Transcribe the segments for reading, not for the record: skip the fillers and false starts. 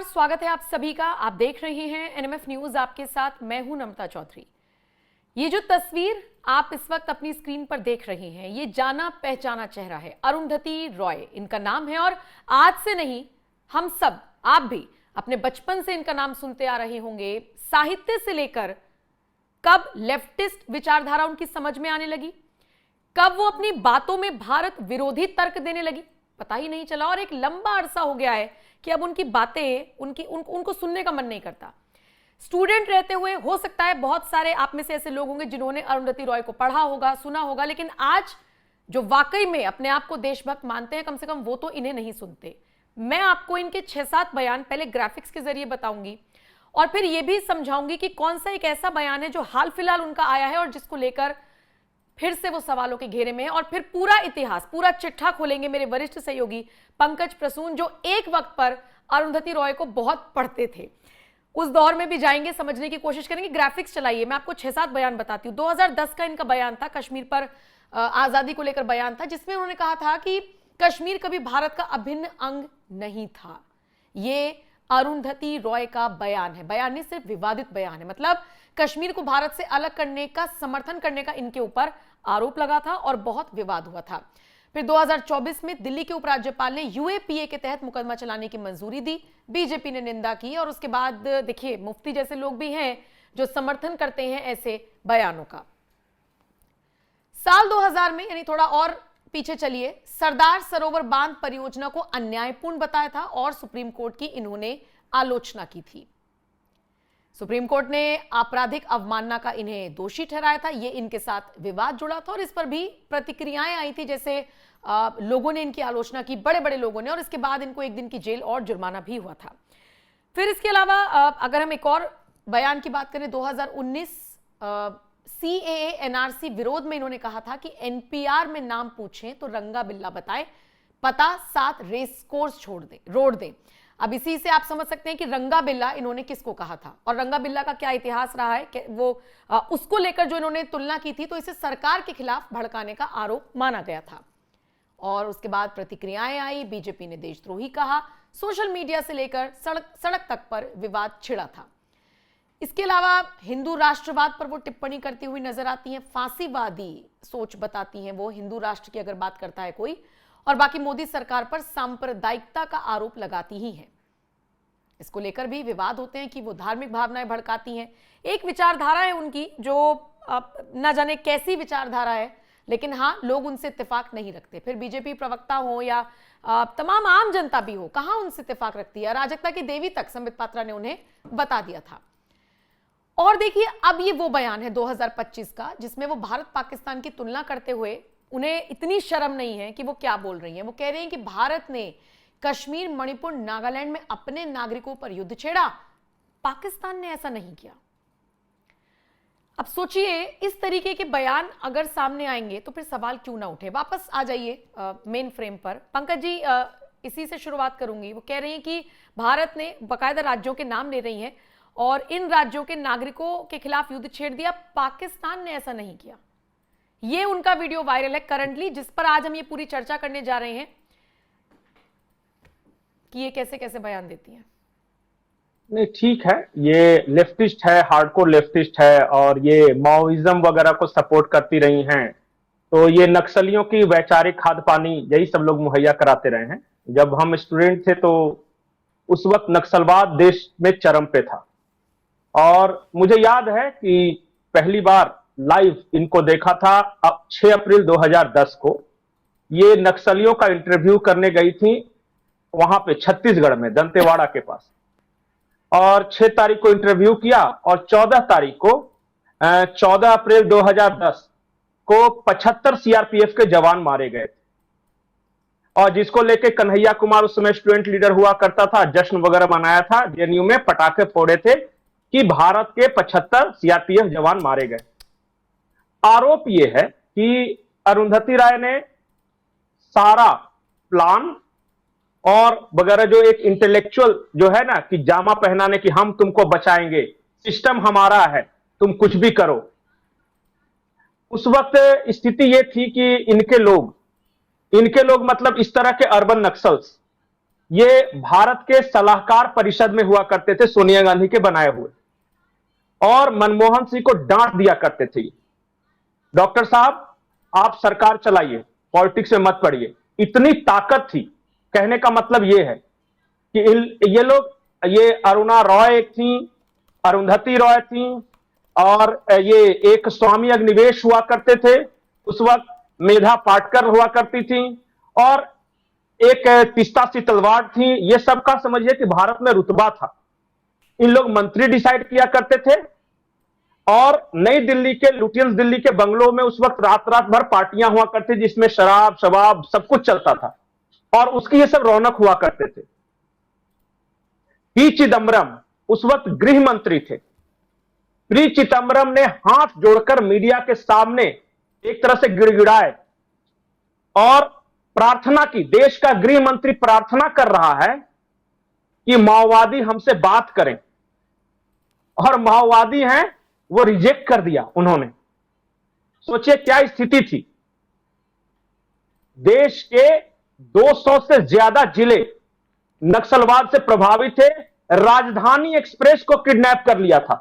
नमस्कार, स्वागत है आप सभी का। आप देख रहे हैं एनएमएफ न्यूज, आपके साथ मैं हूं नमता चौधरी। ये जो तस्वीर आप इस वक्त अपनी स्क्रीन पर देख रहे हैं, ये जाना पहचाना चेहरा है, अरुंधति रॉय इनका नाम है। और आज से नहीं, हम सब, आप भी अपने बचपन से इनका नाम सुनते आ रहे होंगे। साहित्य से लेकर कब लेफ्टिस्ट विचारधारा उनकी समझ में आने लगी, कब वो अपनी बातों में भारत विरोधी तर्क देने लगी, पता ही नहीं चला। और एक लंबा अरसा हो गया है कि अब उनकी बातें उनको सुनने का मन नहीं करता। स्टूडेंट रहते हुए हो सकता है बहुत सारे आप में से ऐसे लोग होंगे जिन्होंने अरुंधति रॉय को पढ़ा होगा, सुना होगा, लेकिन आज जो वाकई में अपने आप को देशभक्त मानते हैं, कम से कम वो तो इन्हें नहीं सुनते। मैं आपको इनके 6-7 बयान पहले ग्राफिक्स के जरिए बताऊंगी और फिर यह भी समझाऊंगी कि कौन सा एक ऐसा बयान है जो हाल फिलहाल उनका आया है और जिसको लेकर फिर से वो सवालों के घेरे में है। और फिर पूरा इतिहास, पूरा चिट्ठा खोलेंगे मेरे वरिष्ठ सहयोगी पंकज प्रसून, जो एक वक्त पर अरुंधति रॉय को बहुत पढ़ते थे। उस दौर में भी जाएंगे, समझने की कोशिश करेंगे। ग्राफिक्स चलाइए, मैं आपको 6-7 बयान बताती हूँ। 2010 का इनका बयान था, कश्मीर पर आजादी को लेकर बयान था, जिसमें उन्होंने कहा था कि कश्मीर कभी भारत का अभिन्न अंग नहीं था। ये अरुंधति रॉय का बयान है, बयान नहीं सिर्फ विवादित बयान है। मतलब कश्मीर को भारत से अलग करने का समर्थन करने का इनके ऊपर आरोप लगा था और बहुत विवाद हुआ था। फिर 2024 में दिल्ली के उपराज्यपाल ने यूएपीए के तहत मुकदमा चलाने की मंजूरी दी। बीजेपी ने निंदा की और उसके बाद देखिए, मुफ्ती जैसे लोग भी हैं जो समर्थन करते हैं ऐसे बयानों का। साल 2000 में, यानी थोड़ा और पीछे चलिए, सरदार सरोवर बांध परियोजना को अन्यायपूर्ण बताया था और सुप्रीम कोर्ट की इन्होंने आलोचना की थी। सुप्रीम कोर्ट ने आपराधिक अवमानना का इन्हें दोषी ठहराया था। ये इनके साथ विवाद जुड़ा था और इस पर भी प्रतिक्रियाएं आई थी, जैसे लोगों ने इनकी आलोचना की, बड़े बड़े लोगों ने, और इसके बाद इनको 1 दिन की जेल और जुर्माना भी हुआ था। फिर इसके अलावा अगर हम एक और बयान की बात करें, 2019 सीएए एनआरसी विरोध में इन्होंने कहा था कि एनपीआर में नाम पूछें तो रंगा बिल्ला बताए, पता 7 रेस कोर्स रोड दें। अब इसी से आप समझ सकते हैं कि रंगा बिल्ला इन्होंने किसको कहा था और रंगा बिल्ला का क्या इतिहास रहा है। वो उसको लेकर जो इन्होंने तुलना की थी, तो इसे सरकार के खिलाफ भड़काने का आरोप माना गया था। और उसके बाद प्रतिक्रियाएं आई, बीजेपी ने देशद्रोही कहा, सोशल मीडिया से लेकर सड़क तक पर विवाद छिड़ा था। इसके अलावा हिंदू राष्ट्रवाद पर वो टिप्पणी करती हुई नजर आती हैं। फांसीवादी सोच बताती हैं वो, हिंदू राष्ट्र की अगर बात करता है कोई, और बाकी मोदी सरकार पर सांप्रदायिकता का आरोप लगाती ही हैं। इसको लेकर भी विवाद होते हैं कि वो धार्मिक भावनाएं भड़काती हैं। एक विचारधारा है उनकी जो ना जाने कैसी विचारधारा है, लेकिन हाँ, लोग उनसे इत्तेफाक नहीं रखते। फिर बीजेपी प्रवक्ता हो या तमाम आम जनता भी हो, कहां उनसे इत्तेफाक रखती है। अराजकता की देवी तक संबित पात्रा ने उन्हें बता दिया था। और देखिए, अब ये वो बयान है 2025 का, जिसमें वो भारत पाकिस्तान की तुलना करते हुए उन्हें इतनी शर्म नहीं है कि वो क्या बोल रही हैं। वो कह रही हैं कि भारत ने कश्मीर, मणिपुर, नागालैंड में अपने नागरिकों पर युद्ध छेड़ा, पाकिस्तान ने ऐसा नहीं किया। अब सोचिए, इस तरीके के बयान अगर सामने आएंगे तो फिर सवाल क्यों ना उठे। वापस आ जाइए मेन फ्रेम पर। पंकज जी, इसी से शुरुआत करूंगी। वो कह रही हैं कि भारत ने बाकायदा राज्यों के नाम ले रही हैं और इन राज्यों के नागरिकों के खिलाफ युद्ध छेड़ दिया, पाकिस्तान ने ऐसा नहीं किया। ये उनका वीडियो वायरल है करंटली, जिस पर आज हम ये पूरी चर्चा करने जा रहे हैं कि ये कैसे कैसे बयान देती हैं। नहीं, ठीक है, ये लेफ्टिस्ट है, हार्डकोर लेफ्टिस्ट है और ये माओइज्म वगैरह को सपोर्ट करती रही हैं। तो ये नक्सलियों की वैचारिक खाद पानी यही सब लोग मुहैया कराते रहे हैं। जब हम स्टूडेंट थे तो उस वक्त नक्सलवाद देश में चरम पे था और मुझे याद है कि पहली बार लाइव इनको देखा था 6 अप्रैल 2010 को। ये नक्सलियों का इंटरव्यू करने गई थी वहां पे छत्तीसगढ़ में, दंतेवाड़ा के पास, और 6 तारीख को इंटरव्यू किया और 14 तारीख को 14 अप्रैल 2010 को 75 सीआरपीएफ के जवान मारे गए थे। और जिसको लेके कन्हैया कुमार उस समय स्टूडेंट लीडर हुआ करता था, जश्न वगैरह मनाया था, जेएनयू में पटाखे फोड़े थे कि भारत के 75 सीआरपीएफ जवान मारे गए। आरोप यह है कि अरुंधति राय ने सारा प्लान और वगैरह, जो एक इंटेलेक्चुअल जो है ना कि जामा पहनाने की, हम तुमको बचाएंगे, सिस्टम हमारा है, तुम कुछ भी करो। उस वक्त स्थिति यह थी कि इनके लोग मतलब इस तरह के अर्बन नक्सल्स ये भारत के सलाहकार परिषद में हुआ करते थे, सोनिया गांधी के बनाए हुए, और मनमोहन सिंह को डांट दिया करते थे, डॉक्टर साहब आप सरकार चलाइए, पॉलिटिक्स में मत पड़िए। इतनी ताकत थी। कहने का मतलब यह है कि ये लोग, ये अरुणा रॉय एक थी, अरुंधति रॉय थी, और ये एक स्वामी अग्निवेश हुआ करते थे उस वक्त, मेधा पाटकर हुआ करती थी, और एक तिस्ता सितलवाड़ थी। ये सबका समझिए कि भारत में रुतबा था। इन लोग मंत्री डिसाइड किया करते थे, और नई दिल्ली के, लुटियंस दिल्ली के बंगलों में उस वक्त रात रात भर पार्टियां हुआ करती, जिसमें शराब शबाब सब कुछ चलता था, और उसकी ये सब रौनक हुआ करते थे। पी चिदम्बरम उस वक्त गृह मंत्री थे। पी चिदम्बरम ने हाथ जोड़कर मीडिया के सामने एक तरह से गिड़गिड़ाए और प्रार्थना की। देश का गृह मंत्री प्रार्थना कर रहा है कि माओवादी हमसे बात करें, और माओवादी हैं वो रिजेक्ट कर दिया उन्होंने। सोचिए क्या स्थिति थी। देश के 200 से ज्यादा जिले नक्सलवाद से प्रभावित थे। राजधानी एक्सप्रेस को किडनैप कर लिया था,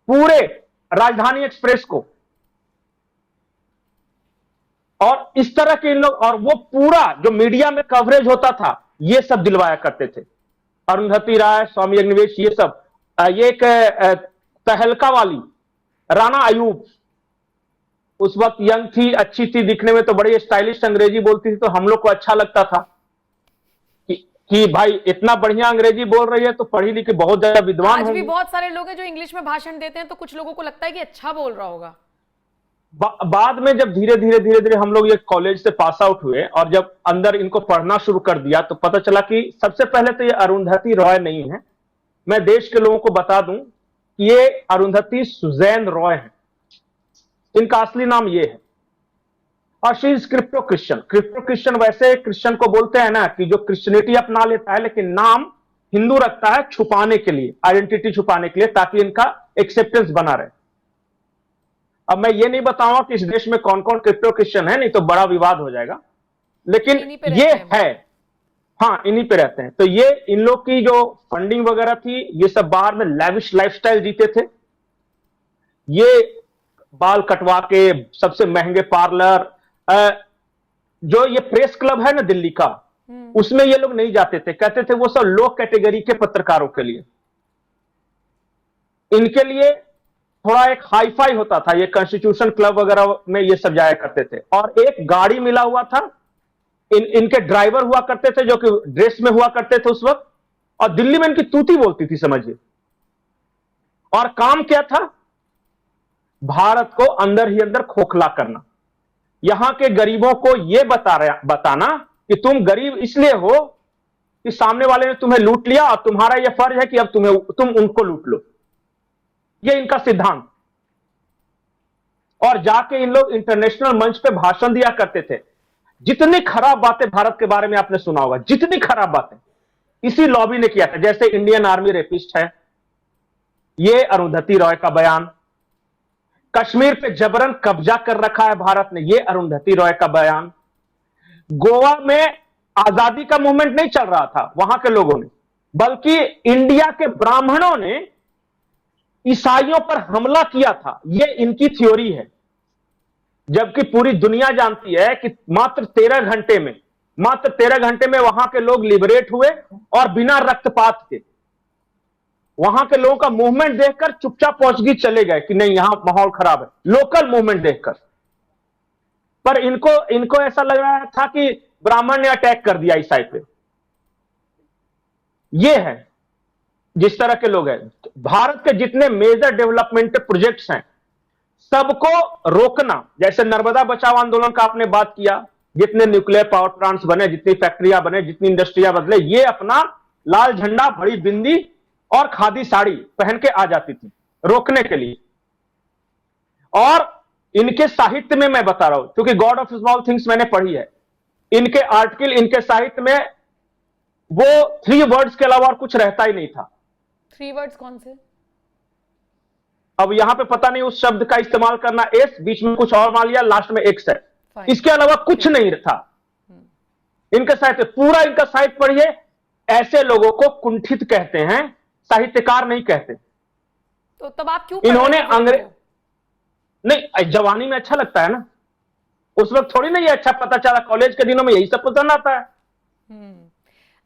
पूरे राजधानी एक्सप्रेस को, और इस तरह के इन लोग, और वो पूरा जो मीडिया में कवरेज होता था ये सब दिलवाया करते थे। अरुंधति राय, स्वामी अग्निवेश, ये सब। ये एक तहलका वाली राना अयूब उस वक्त यंग थी, अच्छी थी दिखने में, तो बड़ी स्टाइलिश अंग्रेजी बोलती थी, तो हम लोग को अच्छा लगता था कि भाई इतना बढ़िया अंग्रेजी बोल रही है तो पढ़ी लिखी बहुत ज्यादा विद्वान आज होंगी। भी बहुत सारे लोग हैं जो इंग्लिश में भाषण देते हैं, तो कुछ लोगों को लगता है कि अच्छा बोल रहा होगा। बाद में जब धीरे धीरे हम लोग ये कॉलेज से पास आउट हुए और जब अंदर इनको पढ़ना शुरू कर दिया, तो पता चला कि सबसे पहले तो ये अरुंधति रॉय नहीं है। मैं देश के लोगों को बता दूं कि ये अरुंधति सुजैन रॉय है, इनका असली नाम ये है। और she is crypto Christian. Crypto Christian वैसे क्रिश्चियन को बोलते हैं ना, कि जो क्रिश्चियनिटी अपना लेता है लेकिन नाम हिंदू रखता है छुपाने के लिए, आइडेंटिटी छुपाने के लिए, ताकि इनका एक्सेप्टेंस बना रहे। अब मैं ये नहीं बताऊंगा कि इस देश में कौन कौन क्रिप्टो क्रिश्चियन है, नहीं तो बड़ा विवाद हो जाएगा, लेकिन ये है। हाँ, इन्हीं पे रहते हैं। तो ये इन लोग की जो फंडिंग वगैरह थी, ये सब बाहर में लैविश लाइफस्टाइल जीते थे। ये बाल कटवा के सबसे महंगे पार्लर, जो ये प्रेस क्लब है ना दिल्ली का, उसमें ये लोग नहीं जाते थे। कहते थे वो सब लो कैटेगरी के पत्रकारों के लिए, इनके लिए थोड़ा एक हाई फाई होता था। ये कॉन्स्टिट्यूशन क्लब वगैरह में ये सब जाया करते थे। और एक गाड़ी मिला हुआ था, इनके ड्राइवर हुआ करते थे जो कि ड्रेस में हुआ करते थे उस वक्त, और दिल्ली में इनकी तूती बोलती थी समझिए। और काम क्या था? भारत को अंदर ही अंदर खोखला करना, यहां के गरीबों को यह बताना कि तुम गरीब इसलिए हो कि सामने वाले ने तुम्हें लूट लिया और तुम्हारा यह फर्ज है कि अब तुम उनको लूट लो। यह इनका सिद्धांत। और जाके इन लोग इंटरनेशनल मंच पे भाषण दिया करते थे। जितनी खराब बातें भारत के बारे में आपने सुना होगा, जितनी खराब बातें इसी लॉबी ने किया था। जैसे इंडियन आर्मी रेपिस्ट है, यह अरुंधति रॉय का बयान। कश्मीर पे जबरन कब्जा कर रखा है भारत ने, यह अरुंधति रॉय का बयान। गोवा में आजादी का मूवमेंट नहीं चल रहा था वहां के लोगों ने, बल्कि इंडिया के ब्राह्मणों ने ईसाइयों पर हमला किया था। यह इनकी थ्योरी है। जबकि पूरी दुनिया जानती है कि मात्र 13 घंटे में वहां के लोग लिबरेट हुए, और बिना रक्तपात के। वहां के लोगों का मूवमेंट देखकर चुपचाप पहुंचगी चले गए कि नहीं यहां माहौल खराब है, लोकल मूवमेंट देखकर। पर इनको ऐसा लग रहा था कि ब्राह्मण ने अटैक कर दिया ईसाई पे। ये है जिस तरह के लोग हैं। भारत के जितने मेजर डेवलपमेंट प्रोजेक्ट्स हैं सबको रोकना, जैसे नर्मदा बचाओ आंदोलन का आपने बात किया, जितने न्यूक्लियर पावर प्लांट्स बने, जितनी फैक्ट्रियां बने, जितनी इंडस्ट्रियां बदले, ये अपना लाल झंडा, बड़ी बिंदी और खादी साड़ी पहन के आ जाती थी रोकने के लिए। और इनके साहित्य में मैं बता रहा हूं, क्योंकि गॉड ऑफ स्मॉल थिंग्स मैंने पढ़ी है, इनके आर्टिकल, इनके साहित्य में वो 3 वर्ड्स के अलावा और कुछ रहता ही नहीं था। 3 वर्ड्स कौन से? अब यहां पे पता नहीं उस शब्द का इस्तेमाल करना, एस बीच में कुछ और मान लिया, लास्ट में एक्स है, इसके अलावा कुछ नहीं था। इनका साहित्य पूरा, इनका साहित्य पढ़िए। ऐसे लोगों को कुंठित कहते हैं, साहित्यकार नहीं कहते। तो तब आप क्यों पढ़ इन्होंने रहे हैं फिर अंग्रेज इनको? नहीं, जवानी में अच्छा लगता है ना, उस वक्त थोड़ी ना ये अच्छा पता चला, कॉलेज के दिनों में यही सब पसंद आता है।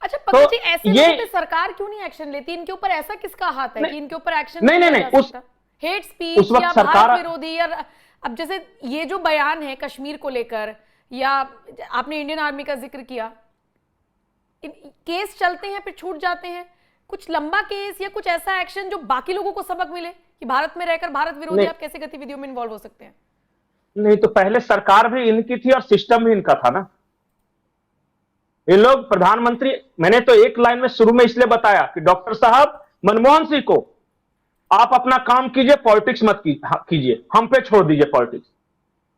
अच्छा पंकज जी, तो ऐसे ये लोगों पे सरकार क्यों नहीं एक्शन लेती? इनके ऊपर ऐसा किसका हाथ है कि इनके ऊपर एक्शन नहीं, नहीं नहीं, लिया नहीं, जा सकता? हेट उस स्पीच वक्त या सरकार, भारत विरोधी, या अब जैसे ये जो बयान है कश्मीर को लेकर, या आपने इंडियन आर्मी का जिक्र किया, केस चलते हैं फिर छूट जाते हैं, कुछ लंबा केस या कुछ ऐसा एक्शन जो बाकी लोगों को सबक मिले कि भारत में रहकर भारत विरोधी आप कैसे गतिविधियों में इन्वॉल्व हो सकते हैं? नहीं तो पहले सरकार भी इनकी थी और सिस्टम भी इनका था ना। ये लोग प्रधानमंत्री, मैंने तो एक लाइन में शुरू में इसलिए बताया कि डॉक्टर साहब मनमोहन सिंह को आप अपना काम कीजिए, पॉलिटिक्स मत कीजिए, हम पे छोड़ दीजिए पॉलिटिक्स।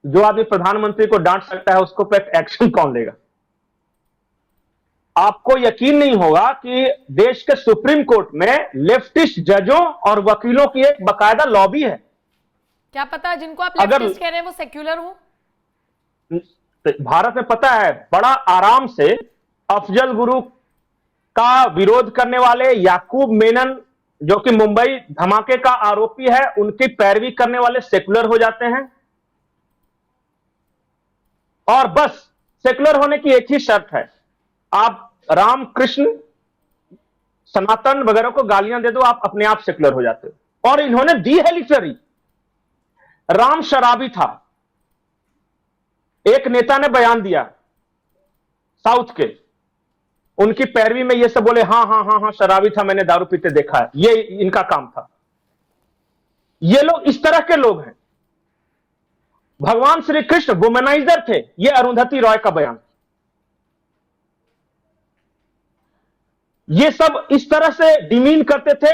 जो आदमी प्रधानमंत्री को डांट सकता है उसको पे एक्शन कौन लेगा? आपको यकीन नहीं होगा कि देश के सुप्रीम कोर्ट में लेफ्टिस्ट जजों और वकीलों की एक बकायदा लॉबी है। क्या पता जिनको आप अगर लेफ्टिस्ट कह रहे हैं वो सेक्युलर हो? भारत में पता है, बड़ा आराम से अफजल गुरु का विरोध करने वाले याकूब मेनन, जो कि मुंबई धमाके का आरोपी है, उनकी पैरवी करने वाले सेक्युलर हो जाते हैं। और बस सेक्युलर होने की एक ही शर्त है, आप राम कृष्ण सनातन वगैरह को गालियां दे दो, आप अपने आप सेक्युलर हो जाते हो। और इन्होंने दी है लिटरेरी। राम शराबी था, एक नेता ने बयान दिया साउथ के, उनकी पैरवी में ये सब बोले हाँ हाँ हाँ हाँ शराबी था, मैंने दारू पीते देखा है, ये इनका काम था। ये लोग इस तरह के लोग हैं। भगवान श्री कृष्ण वुमेनाइजर थे, ये अरुंधति रॉय का बयान। ये सब इस तरह से डिमीन करते थे,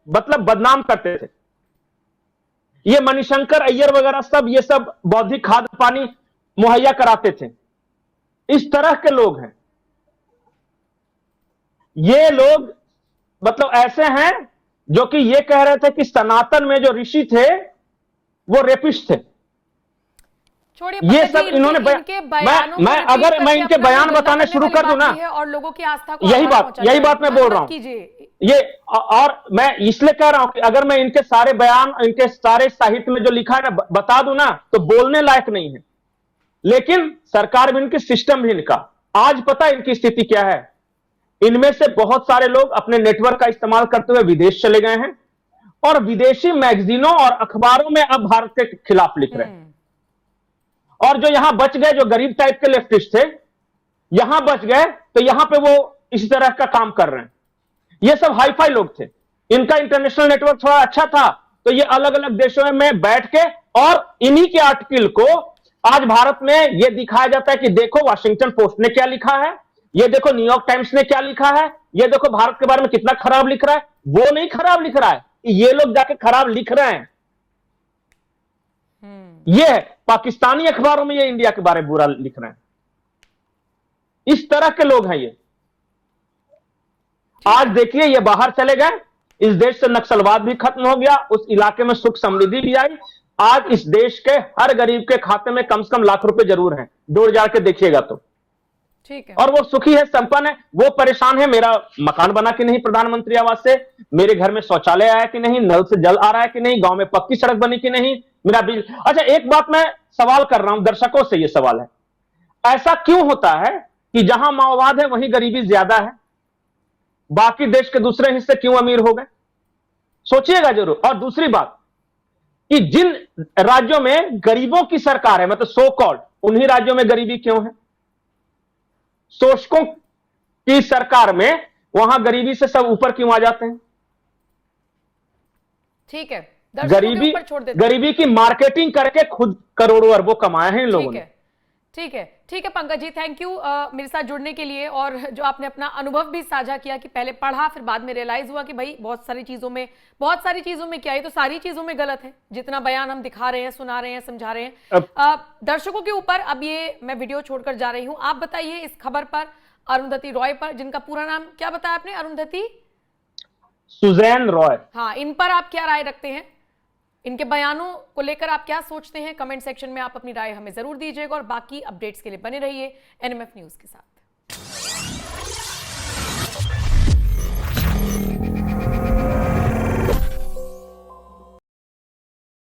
मतलब बदनाम करते थे। ये मणिशंकर अय्यर वगैरह सब, ये सब बौद्धिक खाद्य पानी मुहैया कराते थे। इस तरह के लोग हैं ये लोग। मतलब ऐसे हैं जो कि ये कह रहे थे कि सनातन में जो ऋषि थे वो रेपिस्ट थे। ये सब इन्होंने मैं इनके बयान बताने शुरू कर दूं ना, और लोगों की आस्था को यही बात मैं बोल रहा हूं। ये और मैं इसलिए कह रहा हूं कि अगर मैं इनके सारे बयान, इनके सारे साहित्य में जो लिखा है ना बता दूं ना, तो बोलने लायक नहीं है। लेकिन सरकार भी इनकी, सिस्टम भी इनका। आज पता है इनकी स्थिति क्या है? इनमें से बहुत सारे लोग अपने नेटवर्क का इस्तेमाल करते हुए विदेश चले गए हैं और विदेशी मैगजीनों और अखबारों में अब भारत के खिलाफ लिख रहे हैं। और जो यहां बच गए, जो गरीब टाइप के लेफ्टिस्ट थे, यहां बच गए, तो यहां पे वो इसी तरह का काम कर रहे हैं। ये सब हाईफाई लोग थे, इनका इंटरनेशनल नेटवर्क थोड़ा अच्छा था, तो ये अलग अलग देशों में बैठ के और इन्हीं के आर्टिकल को आज भारत में ये दिखाया जाता है कि देखो वाशिंगटन पोस्ट ने क्या लिखा है, ये देखो न्यूयॉर्क टाइम्स ने क्या लिखा है, ये देखो भारत के बारे में कितना खराब लिख रहा है। वो नहीं खराब लिख रहा है, ये लोग जाके खराब लिख रहे हैं। ये है पाकिस्तानी अखबारों में ये इंडिया के बारे में बुरा लिख रहे हैं। इस तरह के लोग हैं ये। आज देखिए ये बाहर चले गए, इस देश से नक्सलवाद भी खत्म हो गया, उस इलाके में सुख समृद्धि भी आई। आज इस देश के हर गरीब के खाते में कम से कम लाख रुपए जरूर हैं, दौड़ जाके देखिएगा तो। ठीक है। और वो सुखी है, संपन्न है। वो परेशान है, मेरा मकान बना कि नहीं प्रधानमंत्री आवास से, मेरे घर में शौचालय आया कि नहीं, नल से जल आ रहा है कि नहीं, गांव में पक्की सड़क बनी कि नहीं, मेरा बिल। अच्छा एक बात मैं सवाल कर रहा हूं, दर्शकों से ये सवाल है, ऐसा क्यों होता है कि जहां माओवाद है वहीं गरीबी ज्यादा है, बाकी देश के दूसरे हिस्से क्यों अमीर हो गए? सोचिएगा जरूर। और दूसरी बात कि जिन राज्यों में गरीबों की सरकार है, मतलब सो कॉल्ड, उन्हीं राज्यों में गरीबी क्यों है? शोषकों की सरकार में वहां गरीबी से सब ऊपर क्यों आ जाते हैं? ठीक है, गरीबी की मार्केटिंग करके खुद करोड़ों अरबों कमाए हैं इन लोगों ने। ठीक है पंकज जी, थैंक यू मेरे साथ जुड़ने के लिए, और जो आपने अपना अनुभव भी साझा किया कि पहले पढ़ा फिर बाद में रियलाइज हुआ कि भाई बहुत सारी चीजों में क्या है, तो सारी चीजों में गलत है जितना बयान हम दिखा रहे हैं, सुना रहे हैं, समझा रहे हैं। दर्शकों के ऊपर अब ये मैं वीडियो छोड़कर जा रही हूँ। आप बताइए इस खबर पर, अरुंधति रॉय पर, जिनका पूरा नाम क्या बताया आपने? अरुंधति सुजैन रॉय। हाँ, इन पर आप क्या राय रखते हैं? इनके बयानों को लेकर आप क्या सोचते हैं? कमेंट सेक्शन में आप अपनी राय हमें जरूर दीजिएगा, और बाकी अपडेट्स के लिए बने रहिए एनएमएफ न्यूज के साथ।